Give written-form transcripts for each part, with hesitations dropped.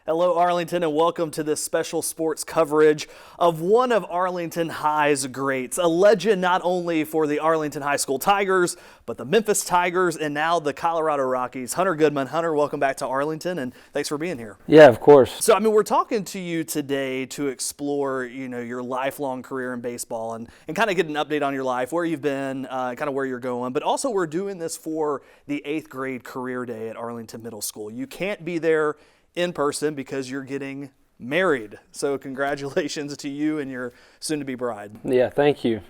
Hello, Arlington, and welcome to this special sports coverage of one of Arlington High's greats, a legend not only for the Arlington High School Tigers, but the Memphis Tigers and now the Colorado Rockies. Hunter Goodman. Hunter, welcome back to Arlington, and thanks for being here. Yeah, of course. So, we're talking to you today to explore, your lifelong career in baseball and kind of get an update on your life, where you've been, kind of where you're going. But also, we're doing this for the 8th grade career day at Arlington Middle School. You can't be there in person because you're getting married. So congratulations to you and your soon-to-be bride. Yeah, thank you.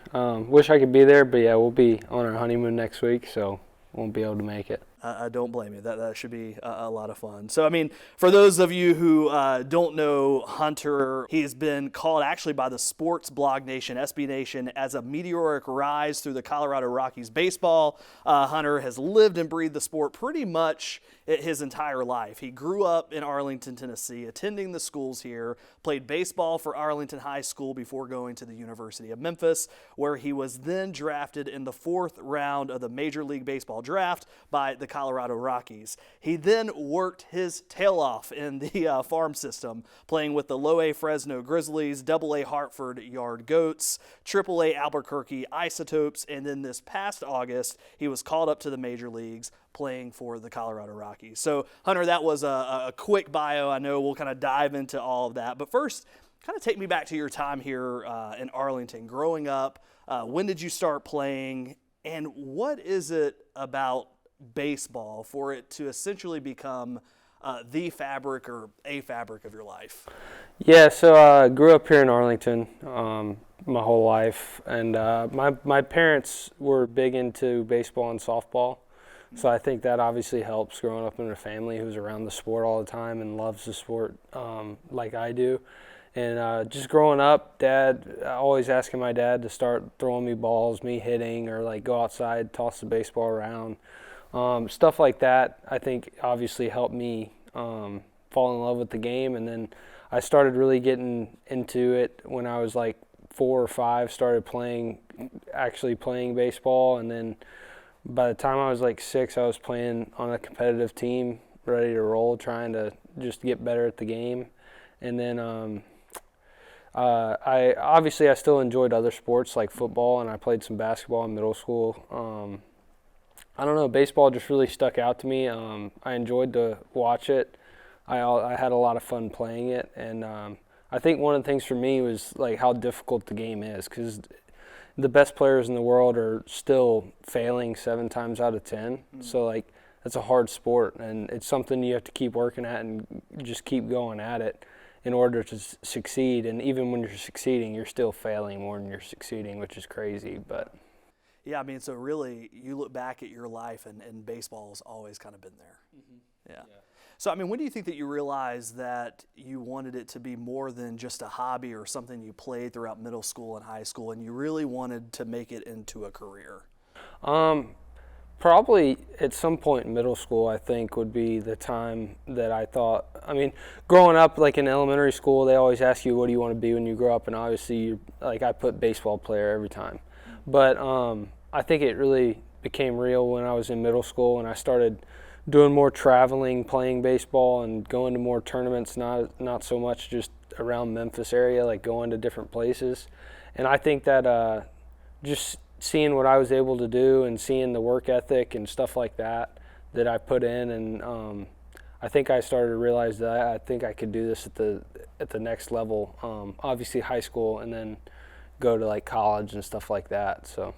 Wish I could be there, but yeah, we'll be on our honeymoon next week, so won't be able to make it. I don't blame you. That should be a lot of fun. So, for those of you who don't know Hunter, he has been called actually by the sports blog nation, SB Nation, as a meteoric rise through the Colorado Rockies baseball. Hunter has lived and breathed the sport pretty much his entire life. He grew up in Arlington, Tennessee, attending the schools here, played baseball for Arlington High School before going to the University of Memphis, where he was then drafted in the 4th round of the Major League Baseball draft by the Colorado Rockies. He then worked his tail off in the farm system, playing with the Low A Fresno Grizzlies, Double A Hartford Yard Goats, Triple A Albuquerque Isotopes, and then this past August, he was called up to the major leagues, playing for the Colorado Rockies. So, Hunter, that was a quick bio. I know we'll kind of dive into all of that. But first, kind of take me back to your time here in Arlington, growing up. When did you start playing? And what is it about baseball for it to essentially become the fabric or a fabric of your life? Yeah, so I grew up here in Arlington my whole life. And my parents were big into baseball and softball. So I think that obviously helps growing up in a family who's around the sport all the time and loves the sport like I do. And just growing up, always asking my dad to start throwing me balls, me hitting, or like go outside, toss the baseball around. Stuff like that, I think obviously helped me fall in love with the game. And then I started really getting into it when I was like 4 or 5, started actually playing baseball. And then by the time I was like 6, I was playing on a competitive team, ready to roll, trying to just get better at the game. And then I still enjoyed other sports like football, and I played some basketball in middle school. I don't know, baseball just really stuck out to me. I enjoyed to watch it. I had a lot of fun playing it, and I think one of the things for me was like how difficult the game is, because the best players in the world are still failing 7 times out of 10. Mm-hmm. So like that's a hard sport, and it's something you have to keep working at and just keep going at it in order to succeed. And even when you're succeeding, you're still failing more than you're succeeding, which is crazy. But yeah, so really you look back at your life and baseball's always kind of been there. Mm-hmm. Yeah. So, when do you think that you realized that you wanted it to be more than just a hobby or something you played throughout middle school and high school, and you really wanted to make it into a career? Probably at some point in middle school, I think, would be the time that I thought, growing up, like in elementary school, they always ask you, what do you want to be when you grow up? And obviously, I put baseball player every time. But I think it really became real when I was in middle school, and I started doing more traveling, playing baseball, and going to more tournaments, not so much just around Memphis area, like going to different places. And I think that just seeing what I was able to do and seeing the work ethic and stuff like that I put in, and I think I started to realize that I think I could do this at the next level, obviously high school, and then go to like college and stuff like that. So.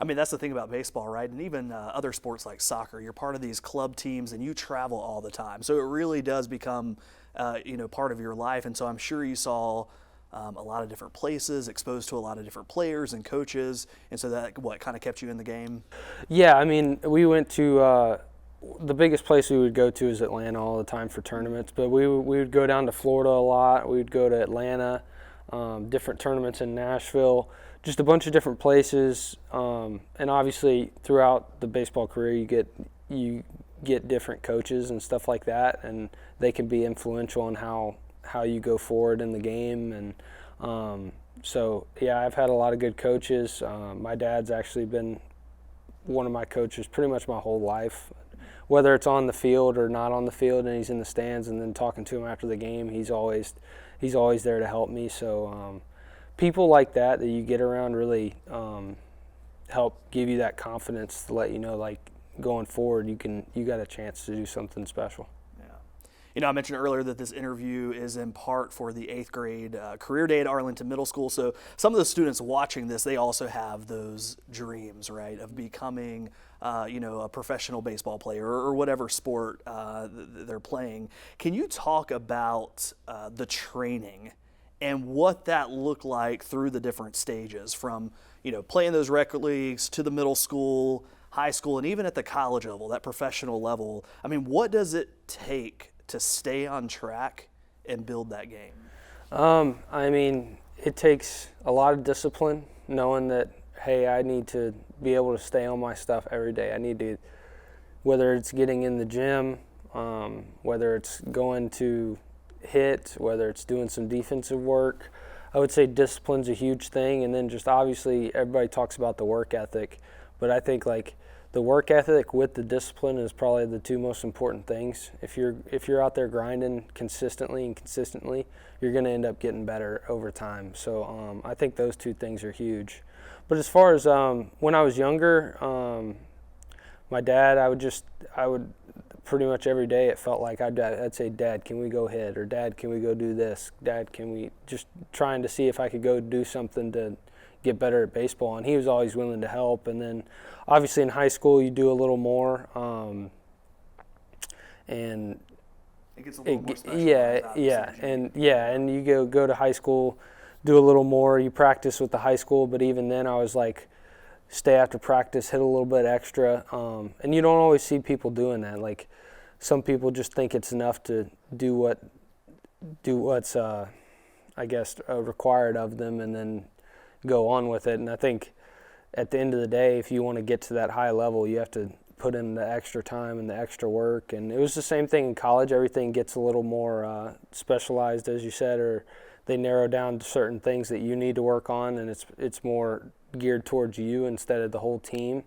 That's the thing about baseball, right? And even other sports like soccer, you're part of these club teams and you travel all the time. So it really does become, part of your life. And so I'm sure you saw a lot of different places, exposed to a lot of different players and coaches. And so that, kind of kept you in the game? Yeah, we went to the biggest place we would go to is Atlanta all the time for tournaments. But we would go down to Florida a lot. We would go to Atlanta, different tournaments in Nashville. Just a bunch of different places, and obviously throughout the baseball career you get different coaches and stuff like that, and they can be influential on how you go forward in the game. And so yeah, I've had a lot of good coaches. My dad's actually been one of my coaches pretty much my whole life. whether it's on the field or not on the field, and he's in the stands, and then talking to him after the game, he's always there to help me. So people like that you get around really help give you that confidence to let you know, like, going forward, you got a chance to do something special. Yeah. I mentioned earlier that this interview is in part for the 8th grade career day at Arlington Middle School. So some of the students watching this, they also have those dreams, right, of becoming, a professional baseball player or whatever sport they're playing. Can you talk about the training and what that looked like through the different stages from, playing those rec leagues to the middle school, high school, and even at the college level, that professional level? I mean, what does it take to stay on track and build that game? I mean, it takes a lot of discipline, knowing that, hey, I need to be able to stay on my stuff every day. I need to, whether it's getting in the gym, whether it's going to hit, whether it's doing some defensive work. I would say discipline's a huge thing, and then just obviously everybody talks about the work ethic, but I think like the work ethic with the discipline is probably the two most important things. If you're out there grinding consistently, you're going to end up getting better over time. So I think those two things are huge. But as far as when I was younger, my dad, I would pretty much every day it felt like I'd say, Dad, can we go hit? Or Dad, can we go do this? Dad, can we, just trying to see if I could go do something to get better at baseball, and he was always willing to help. And then obviously in high school you do a little more, and it gets a little more special. And you go to high school, do a little more, you practice with the high school, but even then I was like, stay after practice, hit a little bit extra, and you don't always see people doing that. Like, some people just think it's enough to do what's I guess required of them, and then go on with it. And I think at the end of the day, if you want to get to that high level, you have to put in the extra time and the extra work. And it was the same thing in college. Everything gets a little more specialized, as you said, or they narrow down to certain things that you need to work on, and it's more geared towards you instead of the whole team.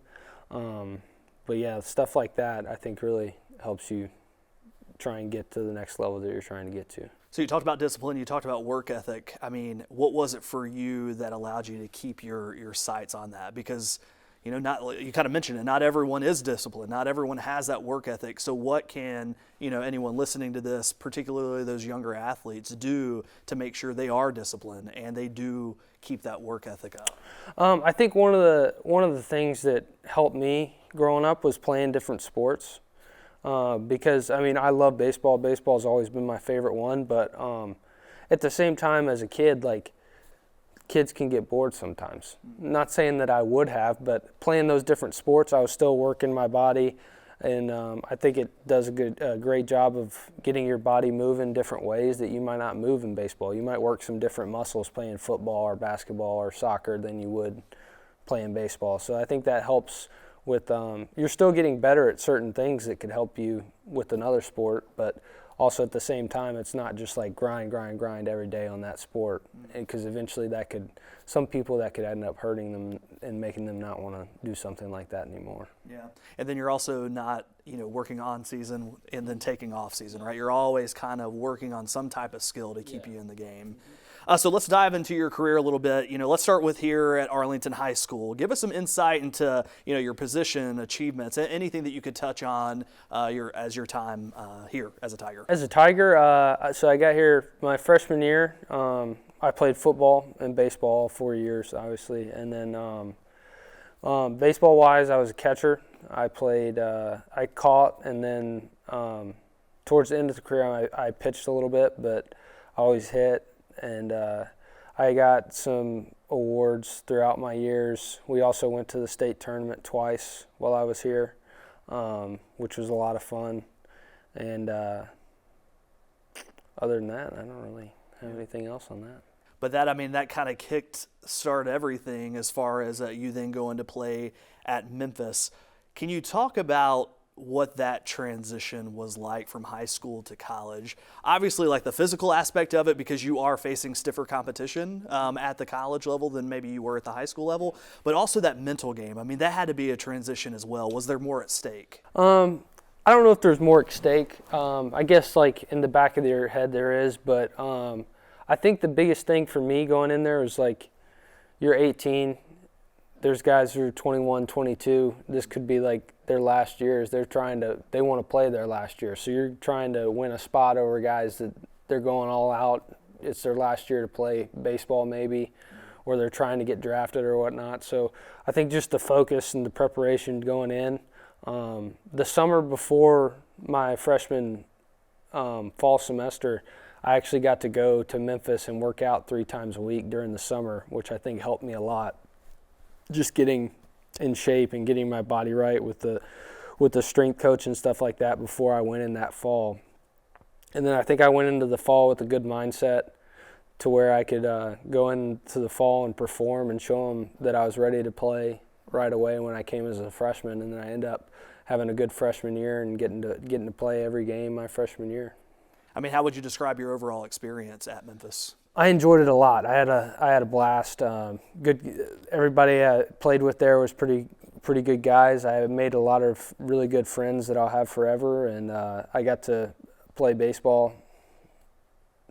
But yeah, stuff like that I think really helps you try and get to the next level that you're trying to get to. So you talked about discipline, you talked about work ethic. I mean, what was it for you that allowed you to keep your sights on that? Because, you kind of mentioned it, not everyone is disciplined, not everyone has that work ethic. So what can, anyone listening to this, particularly those younger athletes, do to make sure they are disciplined and they do keep that work ethic up? I think one of the things that helped me growing up was playing different sports. Because, I mean, I love baseball. Baseball has always been my favorite one, but at the same time, as a kid, like, kids can get bored sometimes. Not saying that I would have, but playing those different sports, I was still working my body, and I think it does a great job of getting your body moving different ways that you might not move in baseball. You might work some different muscles playing football or basketball or soccer than you would playing baseball. So I think that helps with you're still getting better at certain things that could help you with another sport, but also at the same time, it's not just like grind every day on that sport, because eventually some people that could end up hurting them and making them not want to do something like that anymore. Yeah, and then you're also not, working on season and then taking off season, right? You're always kind of working on some type of skill to keep you in the game. So let's dive into your career a little bit. Let's start with here at Arlington High School. Give us some insight into, your position, achievements, anything that you could touch on your time here as a Tiger. As a Tiger, so I got here my freshman year. I played football and baseball 4 years, obviously, and then baseball-wise, I was a catcher. I played, I caught, and then towards the end of the career, I pitched a little bit, but I always hit. And I got some awards throughout my years. We also went to the state tournament twice while I was here, which was a lot of fun. And other than that, I don't really have anything else on that. But that kind of started everything as far as you then going to play at Memphis. Can you talk about what that transition was like from high school to college? Obviously, like the physical aspect of it, because you are facing stiffer competition at the college level than maybe you were at the high school level, but also that mental game. That had to be a transition as well. Was there more at stake? I don't know if there's more at stake. I guess like in the back of your head there is, but I think the biggest thing for me going in there is like you're 18. There's guys who are 21, 22. This could be like their last years. They want to play their last year. So you're trying to win a spot over guys that they're going all out. It's their last year to play baseball maybe, or they're trying to get drafted or whatnot. So I think just the focus and the preparation going in. The summer before my freshman fall semester, I actually got to go to Memphis and work out 3 times a week during the summer, which I think helped me a lot. Just getting in shape and getting my body right with the strength coach and stuff like that before I went in that fall. And then I think I went into the fall with a good mindset to where I could go into the fall and perform and show them that I was ready to play right away when I came as a freshman. And then I ended up having a good freshman year and getting to play every game my freshman year. I mean, how would you describe your overall experience at Memphis? I enjoyed it a lot. I had a blast. Everybody I played with there was pretty good guys. I made a lot of really good friends that I'll have forever, and I got to play baseball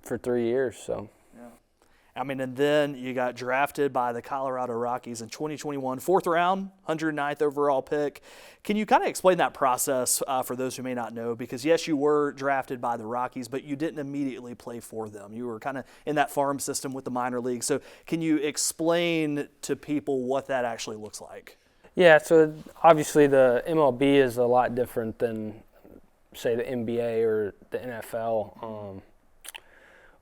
for 3 years. So. I mean, and then you got drafted by the Colorado Rockies in 2021, 4th round, 109th overall pick. Can you kind of explain that process for those who may not know? Because, yes, you were drafted by the Rockies, but you didn't immediately play for them. You were kind of in that farm system with the minor leagues. So can you explain to people what that actually looks like? Yeah, so obviously the MLB is a lot different than, say, the NBA or the NFL.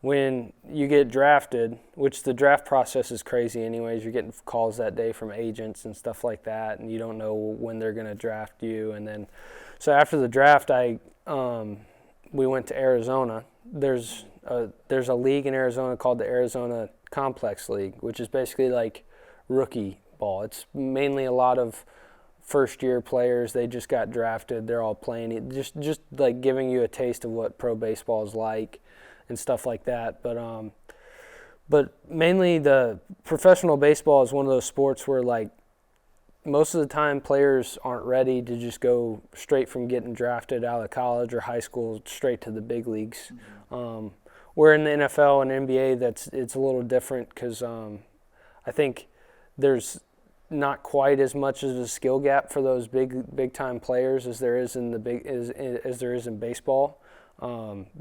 When you get drafted, which the draft process is crazy anyways, you're getting calls that day from agents and stuff like that, and you don't know when they're going to draft you. And then, so after the draft, we went to Arizona. There's a league in Arizona called the Arizona Complex League, which is basically like rookie ball. It's mainly a lot of first-year players. They just got drafted. They're all playing it, just like giving you a taste of what pro baseball is like. And stuff like that, but mainly the professional baseball is one of those sports where like most of the time players aren't ready to just go straight from getting drafted out of college or high school straight to the big leagues. Mm-hmm. Where in the NFL and NBA it's a little different because I think there's not quite as much of a skill gap for those big time players as there is in as there is in baseball.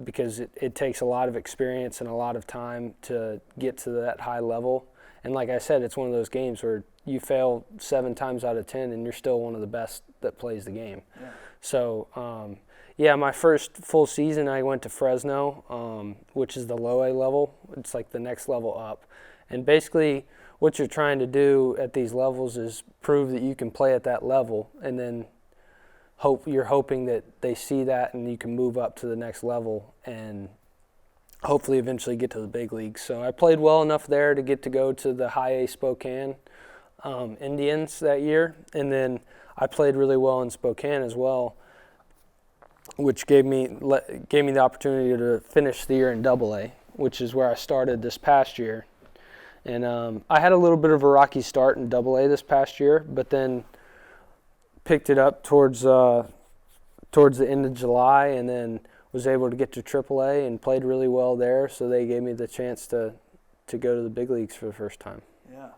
Because it takes a lot of experience and a lot of time to get to that high level. And like I said, it's one of those games where you fail 7 times out of 10 and you're still one of the best that plays the game. Yeah. So, my first full season I went to Fresno, which is the low A level. It's like the next level up. And basically what you're trying to do at these levels is prove that you can play at that level, and then you're hoping that they see that and you can move up to the next level and hopefully eventually get to the big leagues. So I played well enough there to get to go to the high A Spokane Indians that year, and then I played really well in Spokane as well, which gave me the opportunity to finish the year in Double A, which is where I started this past year. And I had a little bit of a rocky start in Double A this past year, but then picked it up towards the end of July, and then was able to get to AAA and played really well there. So they gave me the chance to go to the big leagues for the first time. Yeah,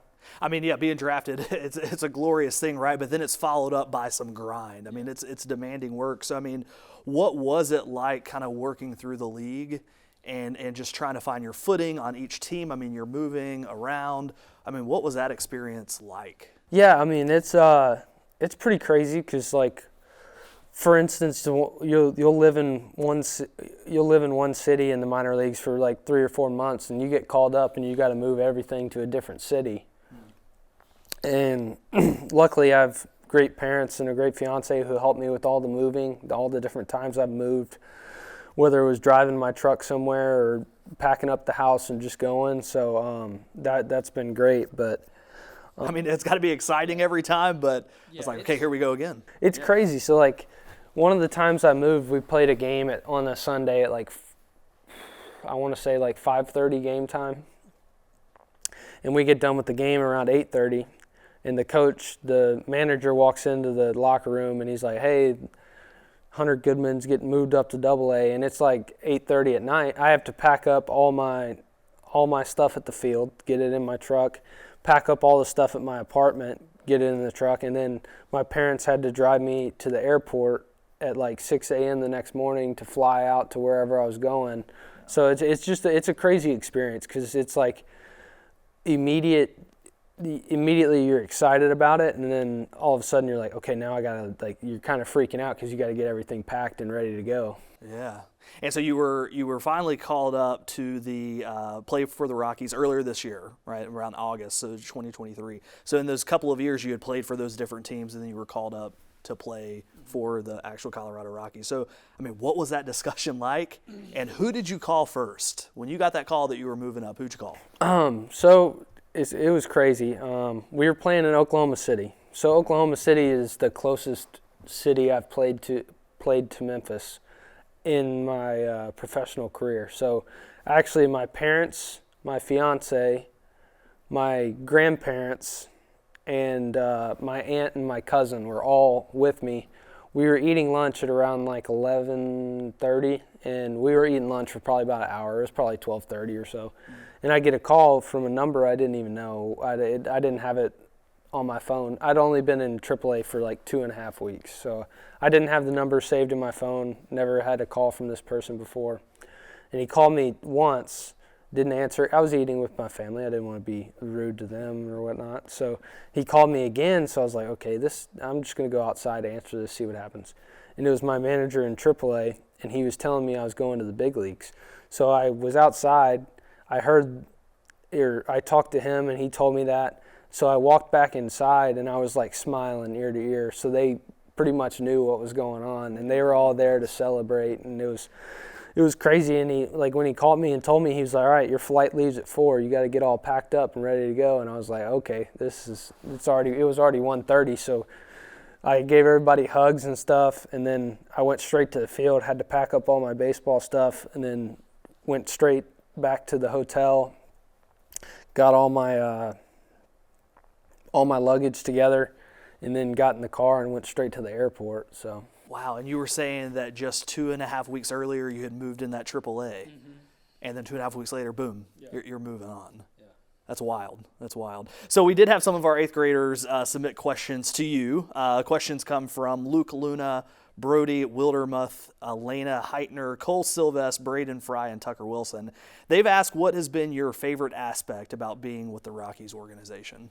I mean, being drafted, it's a glorious thing, right? But then it's followed up by some grind. I mean, it's demanding work. So I mean, what was it like, kind of working through the league and just trying to find your footing on each team? I mean, you're moving around. I mean, what was that experience like? Yeah, I mean, it's pretty crazy because, like, for instance, you'll live in one city in the minor leagues for like 3 or 4 months, and you get called up and you got to move everything to a different city. And luckily, I have great parents and a great fiance who helped me with all the moving, all the different times I've moved, whether it was driving my truck somewhere or packing up the house and just going. So that's been great, but. I mean, it's got to be exciting every time, but it's like, okay, here we go again. It's crazy. So, like, one of the times I moved, we played a game on a Sunday at, like, I want to say, like, 5:30 game time. And we get done with the game around 8:30. And the manager walks into the locker room, and he's like, hey, Hunter Goodman's getting moved up to AA, and it's like 8:30 at night. I have to pack up all my stuff at the field, get it in my truck, pack up all the stuff at my apartment, get it in the truck, and then my parents had to drive me to the airport at like 6 a.m. the next morning to fly out to wherever I was going. So it's a crazy experience because it's like immediately you're excited about it, and then all of a sudden you're like, okay, now I gotta, like, you're kind of freaking out because you got to get everything packed and ready to go. Yeah. And so you were finally called up to the play for the Rockies earlier this year, right around August, so 2023. So in those couple of years you had played for those different teams, and then you were called up to play for the actual Colorado Rockies. So, I mean, what was that discussion like, and who did you call first? When you got that call that you were moving up, who'd you call? So it was crazy. We were playing in Oklahoma City. So Oklahoma City is the closest city I've played to Memphis in my professional career. So actually my parents, my fiance, my grandparents, and my aunt and my cousin were all with me. We were eating lunch at around like 11:30, and we were eating lunch for probably about an hour. It was probably 12:30 or so. And I get a call from a number I didn't even know. I didn't have it on my phone. I'd only been in AAA for like 2.5 weeks, so I didn't have the number saved in my phone, never had a call from this person before. And he called me once, didn't answer. I was eating with my family. I didn't want to be rude to them or whatnot. So he called me again, so I was like, okay, I'm just going to go outside, answer this, see what happens. And it was my manager in AAA, and he was telling me I was going to the big leagues. So I was outside. I talked to him, and he told me that. So I walked back inside, and I was like smiling ear to ear. So they pretty much knew what was going on, and they were all there to celebrate, and it was crazy. And he, like, when he called me and told me, he was like, all right, your flight leaves at 4. You got to get all packed up and ready to go. And I was like, okay, it was already 1:30. So I gave everybody hugs and stuff. And then I went straight to the field, had to pack up all my baseball stuff, and then went straight back to the hotel, got all my luggage together, and then got in the car and went straight to the airport. So. Wow, and you were saying that just 2.5 weeks earlier you had moved in that AAA, and then 2.5 weeks later, boom, you're moving on. Yeah. That's wild. That's wild. So we did have some of our 8th graders submit questions to you. Questions come from Luke Luna, Brody Wildermuth, Elena Heitner, Cole Silvest, Braden Fry, and Tucker Wilson. They've asked, what has been your favorite aspect about being with the Rockies organization?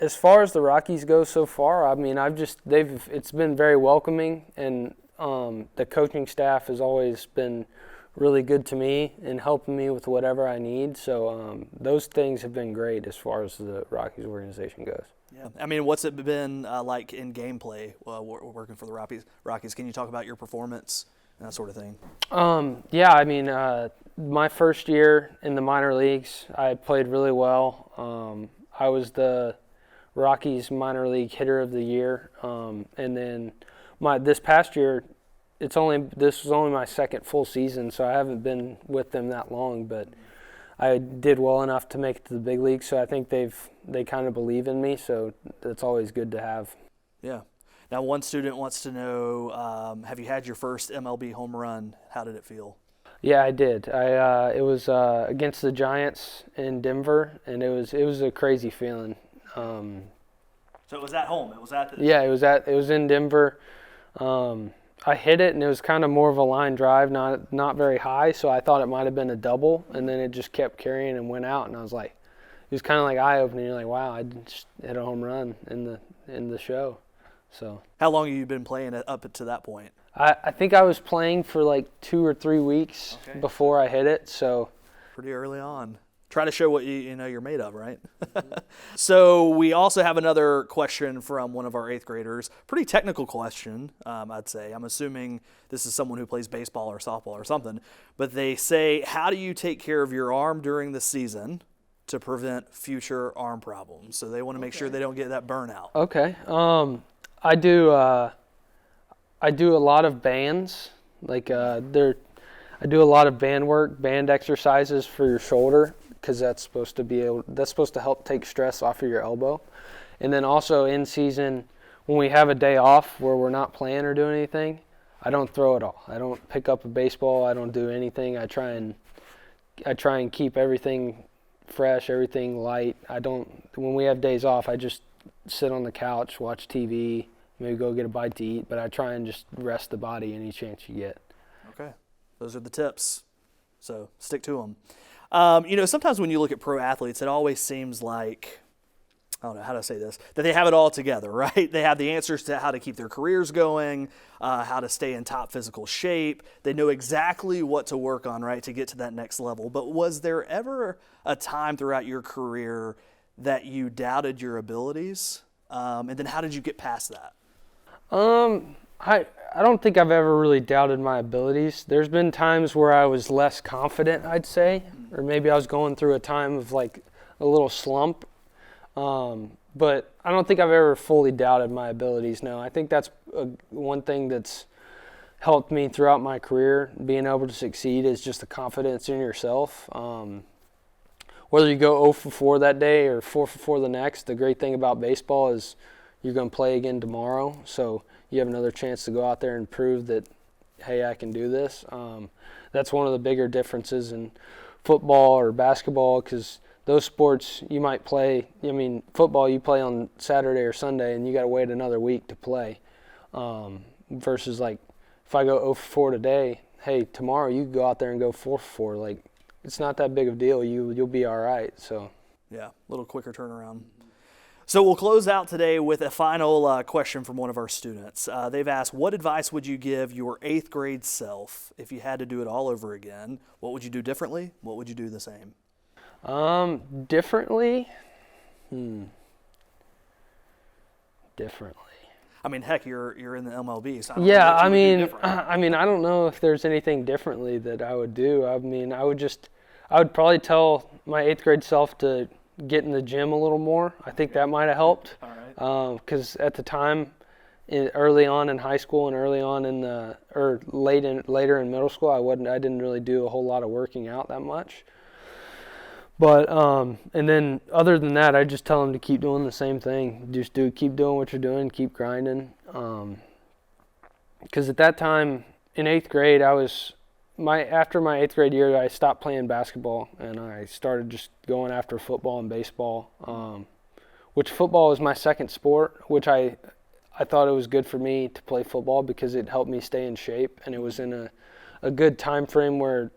As far as the Rockies go so far, I mean, it's been very welcoming, and the coaching staff has always been really good to me and helping me with whatever I need. So those things have been great as far as the Rockies organization goes. Yeah, I mean, what's it been like in gameplay working for the Rockies? Can you talk about your performance and that sort of thing? Yeah, I mean, my first year in the minor leagues, I played really well. I was the Rockies minor league hitter of the year, and then this past year, this was only my second full season, so I haven't been with them that long, but I did well enough to make it to the big league, so I think they kind of believe in me, so that's always good to have. Yeah. Now, one student wants to know, have you had your first MLB home run? How did it feel? Yeah, I did. It was against the Giants in Denver, and it was a crazy feeling. So it was at home. It was in Denver. I hit it, and it was kind of more of a line drive, not very high, so I thought it might have been a double, and then it just kept carrying and went out, and I was like, it was kind of like eye-opening. You're like, wow, I just hit a home run in the show. So. How long have you been playing up to that point? I think I was playing for like 2 or 3 weeks before I hit it, so. Pretty early on. Try to show what you're made of, right? So we also have another question from one of our 8th graders. Pretty technical question, I'd say. I'm assuming this is someone who plays baseball or softball or something. But they say, how do you take care of your arm during the season to prevent future arm problems? So they want to make sure they don't get that burnout. Okay. I do a lot of bands. I do a lot of band exercises for your shoulder, because that's supposed to help take stress off of your elbow. And then also in season, when we have a day off where we're not playing or doing anything, I don't throw it all. I don't pick up a baseball. I don't do anything. I try and keep everything fresh, everything light. When we have days off, I just sit on the couch, watch TV, maybe go get a bite to eat, but I try and just rest the body any chance you get. Okay. Those are the tips. So stick to them. Sometimes when you look at pro athletes, it always seems like, I don't know how to say this, that they have it all together, right? They have the answers to how to keep their careers going, how to stay in top physical shape. They know exactly what to work on, right, to get to that next level. But was there ever a time throughout your career that you doubted your abilities? And then how did you get past that? I don't think I've ever really doubted my abilities. There's been times where I was less confident, I'd say, or maybe I was going through a time of like a little slump. But I don't think I've ever fully doubted my abilities. No, I think that's one thing that's helped me throughout my career. Being able to succeed is just the confidence in yourself. Whether you go 0 for 4 that day or 4 for 4 the next, the great thing about baseball is you're going to play again tomorrow. So you have another chance to go out there and prove that, hey, I can do this. That's one of the bigger differences in football or basketball, because those sports you might play, football you play on Saturday or Sunday and you got to wait another week to play. Versus like if I go 0 for 4 today, hey, tomorrow you can go out there and go 4 for 4. Like, it's not that big of a deal. You'll be all right. So yeah, a little quicker turnaround. So we'll close out today with a final question from one of our students. They've asked, what advice would you give your 8th grade self if you had to do it all over again? What would you do differently? What would you do the same? Differently? Differently. I mean, heck, you're in the MLB. So I don't know if there's anything differently that I would do. I would probably tell my 8th grade self to get in the gym a little more. I think that might have helped. All right. Because at the time, early on in high school and early on later in middle school, I didn't really do a whole lot of working out that much. But and then other than that, I just tell them to keep doing the same thing. Just keep doing what you're doing, keep grinding. Because at that time in 8th grade, after my 8th grade year, I stopped playing basketball and I started just going after football and baseball. Which football was my second sport, which I thought it was good for me to play football because it helped me stay in shape, and it was in a good time frame where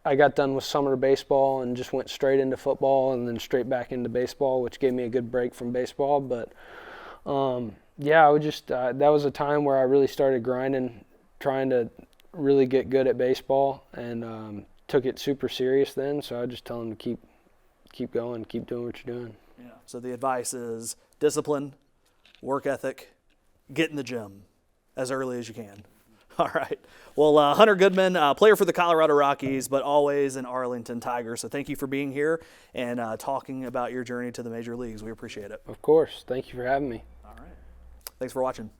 I got done with summer baseball and just went straight into football and then straight back into baseball, which gave me a good break from baseball. But I would just that was a time where I really started grinding, trying to really get good at baseball, and took it super serious then. So I just tell them to keep going, keep doing what you're doing. Yeah. So the advice is discipline, work ethic, get in the gym as early as you can. All right. Well, Hunter Goodman, player for the Colorado Rockies, but always an Arlington Tiger. So thank you for being here and talking about your journey to the major leagues. We appreciate it. Of course. Thank you for having me. All right. Thanks for watching.